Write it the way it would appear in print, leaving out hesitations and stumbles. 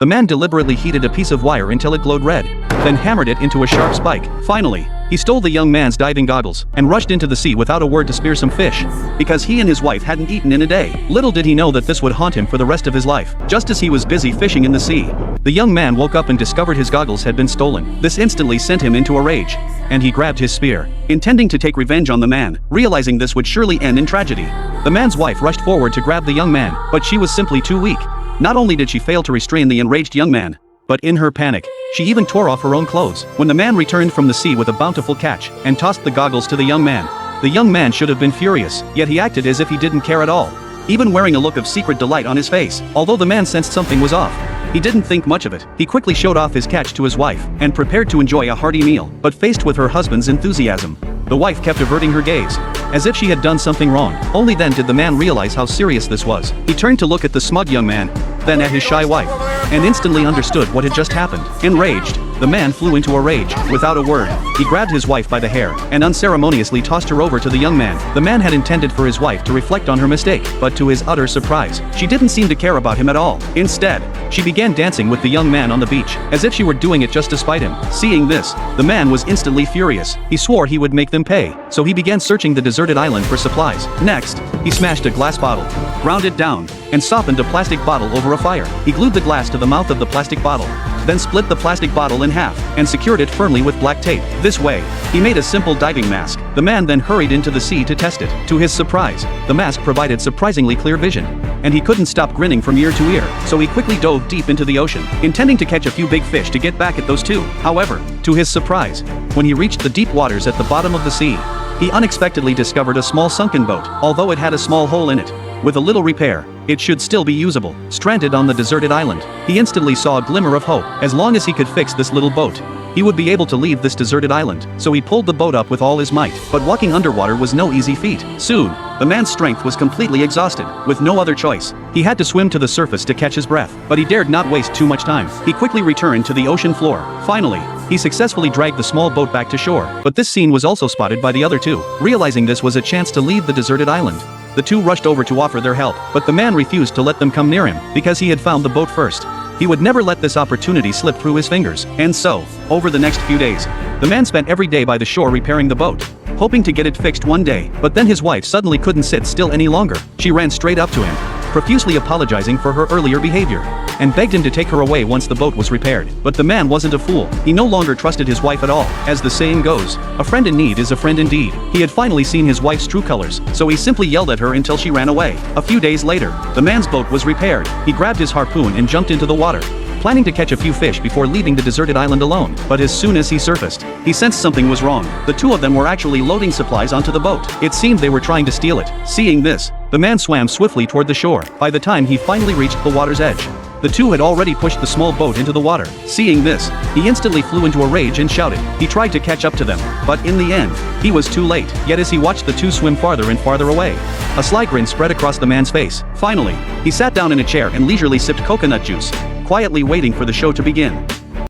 The man deliberately heated a piece of wire until it glowed red, then hammered it into a sharp spike. Finally, he stole the young man's diving goggles and rushed into the sea without a word to spear some fish, because he and his wife hadn't eaten in a day. Little did he know that this would haunt him for the rest of his life. Just as he was busy fishing in the sea, the young man woke up and discovered his goggles had been stolen. This instantly sent him into a rage, and he grabbed his spear, intending to take revenge on the man, realizing this would surely end in tragedy. The man's wife rushed forward to grab the young man, but she was simply too weak. Not only did she fail to restrain the enraged young man, but in her panic, she even tore off her own clothes. When the man returned from the sea with a bountiful catch and tossed the goggles to the young man should have been furious, yet he acted as if he didn't care at all, even wearing a look of secret delight on his face. Although the man sensed something was off, he didn't think much of it. He quickly showed off his catch to his wife and prepared to enjoy a hearty meal. But faced with her husband's enthusiasm, the wife kept averting her gaze, as if she had done something wrong. Only then did the man realize how serious this was. He turned to look at the smug young man, then at his shy wife, and instantly understood what had just happened. Enraged, the man flew into a rage. Without a word, he grabbed his wife by the hair and unceremoniously tossed her over to the young man. The man had intended for his wife to reflect on her mistake, but to his utter surprise, she didn't seem to care about him at all. Instead, she began dancing with the young man on the beach, as if she were doing it just to spite him. Seeing this, the man was instantly furious. He swore he would make them pay, so he began searching the deserted island for supplies. Next, he smashed a glass bottle, ground it down, and softened a plastic bottle over a fire. He glued the glass to the mouth of the plastic bottle, then split the plastic bottle in half and secured it firmly with black tape. This way, he made a simple diving mask. The man then hurried into the sea to test it. To his surprise, the mask provided surprisingly clear vision, and he couldn't stop grinning from ear to ear, so he quickly dove deep into the ocean, intending to catch a few big fish to get back at those two. However, to his surprise, when he reached the deep waters at the bottom of the sea, he unexpectedly discovered a small sunken boat. Although it had a small hole in it, with a little repair, it should still be usable. Stranded on the deserted island, he instantly saw a glimmer of hope. As long as he could fix this little boat, he would be able to leave this deserted island. So he pulled the boat up with all his might. But walking underwater was no easy feat. Soon, the man's strength was completely exhausted. With no other choice, he had to swim to the surface to catch his breath. But he dared not waste too much time. He quickly returned to the ocean floor. Finally, he successfully dragged the small boat back to shore. But this scene was also spotted by the other two. Realizing this was a chance to leave the deserted island, the two rushed over to offer their help, but the man refused to let them come near him, because he had found the boat first. He would never let this opportunity slip through his fingers. And so, over the next few days, the man spent every day by the shore repairing the boat, hoping to get it fixed one day. But then his wife suddenly couldn't sit still any longer. She ran straight up to him, profusely apologizing for her earlier behavior, and begged him to take her away once the boat was repaired. But the man wasn't a fool. He no longer trusted his wife at all. As the saying goes, a friend in need is a friend indeed. He had finally seen his wife's true colors, so he simply yelled at her until she ran away. A few days later, the man's boat was repaired. He grabbed his harpoon and jumped into the water, planning to catch a few fish before leaving the deserted island alone. But as soon as he surfaced, he sensed something was wrong. The two of them were actually loading supplies onto the boat. It seemed they were trying to steal it. Seeing this, the man swam swiftly toward the shore. By the time he finally reached the water's edge, the two had already pushed the small boat into the water. Seeing this, he instantly flew into a rage and shouted. He tried to catch up to them, but in the end, he was too late. Yet as he watched the two swim farther and farther away, a sly grin spread across the man's face. Finally, he sat down in a chair and leisurely sipped coconut juice, quietly waiting for the show to begin.